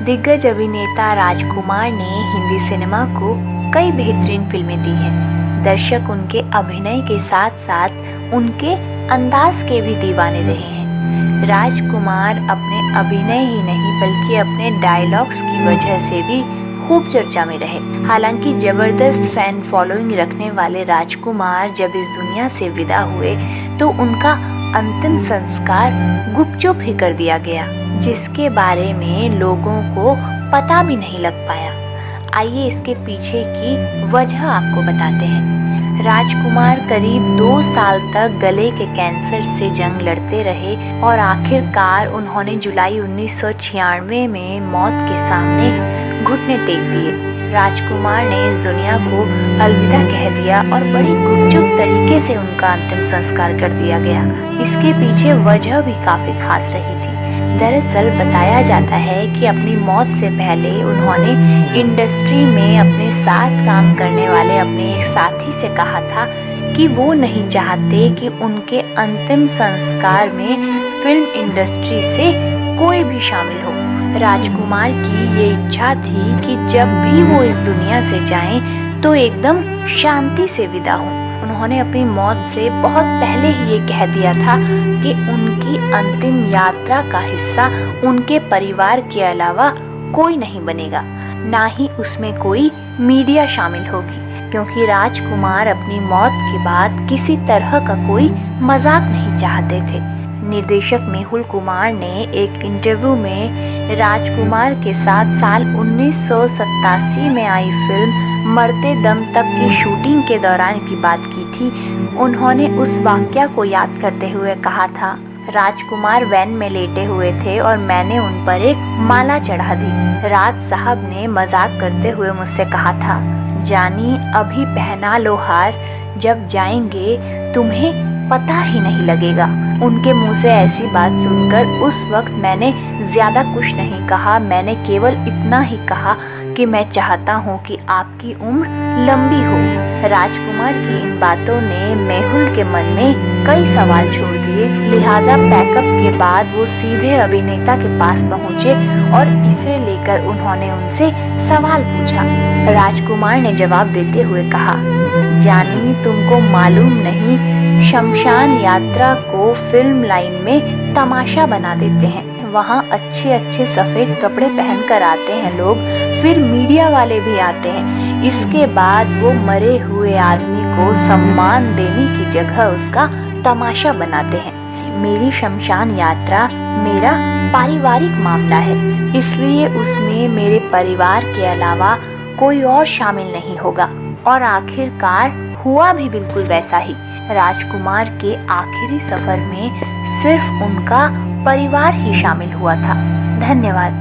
दिग्गज अभिनेता राजकुमार ने हिंदी सिनेमा को कई बेहतरीन फिल्में दी हैं। दर्शक उनके अभिनय के साथ साथ उनके अंदाज के भी दीवाने रहे हैं। राजकुमार अपने अभिनय ही नहीं बल्कि अपने डायलॉग्स की वजह से भी खूब चर्चा में रहे। हालांकि जबरदस्त फैन फॉलोइंग रखने वाले राजकुमार जब इस दुनिया से विदा हुए तो उनका अंतिम संस्कार गुपचुप ही कर दिया गया, जिसके बारे में लोगों को पता भी नहीं लग पाया। आइए इसके पीछे की वजह आपको बताते हैं। राजकुमार करीब 2 साल तक गले के कैंसर से जंग लड़ते रहे और आखिरकार उन्होंने जुलाई 1996 में मौत के सामने घुटने टेक दिए। राजकुमार ने इस दुनिया को अलविदा कह दिया और बड़ी गुपचुप तरीके से उनका अंतिम संस्कार कर दिया गया। इसके पीछे वजह भी काफी खास रही थी। दरअसल बताया जाता है कि अपनी मौत से पहले उन्होंने इंडस्ट्री में अपने साथ काम करने वाले अपने एक साथी से कहा था कि वो नहीं चाहते कि उनके अंतिम संस्कार में फिल्म इंडस्ट्री से कोई भी शामिल हो। राजकुमार की ये इच्छा थी कि जब भी वो इस दुनिया से जाएं तो एकदम शांति से विदा हों। उन्होंने अपनी मौत से बहुत पहले ही ये कह दिया था कि उनकी अंतिम यात्रा का हिस्सा उनके परिवार के अलावा कोई नहीं बनेगा, ना ही उसमें कोई मीडिया शामिल होगी, क्योंकि राजकुमार अपनी मौत के बाद किसी तरह का कोई मजाक नहीं चाहते थे। निर्देशक मेहुल कुमार ने एक इंटरव्यू में राजकुमार के साथ साल 1987 में आई फिल्म मरते दम तक की शूटिंग के दौरान की बात की थी। उन्होंने उस वाकया को याद करते हुए कहा था, राजकुमार वैन में लेटे हुए थे और मैंने उन पर एक माला चढ़ा दी। राज साहब ने मजाक करते हुए मुझसे कहा था, जानी अभी पहना लो हार, जब जाएंगे तुम्हें पता ही नहीं लगेगा। उनके मुंह से ऐसी बात सुनकर उस वक्त मैंने ज्यादा कुछ नहीं कहा। मैंने केवल इतना ही कहा कि मैं चाहता हूँ कि आपकी उम्र लंबी हो। राजकुमार की इन बातों ने मेहुल के मन में कई सवाल छोड़ दिए। लिहाजा पैकअप के बाद वो सीधे अभिनेता के पास पहुँचे और इसे लेकर उन्होंने उनसे सवाल पूछा। राजकुमार ने जवाब देते हुए कहा, जानी तुमको मालूम नहीं, शमशान यात्रा को फिल्म लाइन में तमाशा बना देते हैं। वहाँ अच्छे अच्छे सफेद कपड़े पहनकर आते हैं लोग, फिर मीडिया वाले भी आते हैं। इसके बाद वो मरे हुए आदमी को सम्मान देने की जगह उसका तमाशा बनाते हैं। मेरी शमशान यात्रा मेरा पारिवारिक मामला है, इसलिए उसमें मेरे परिवार के अलावा कोई और शामिल नहीं होगा। और आखिरकार हुआ भी बिल्कुल वैसा ही। राजकुमार के आखिरी सफर में सिर्फ उनका परिवार ही शामिल हुआ था। धन्यवाद।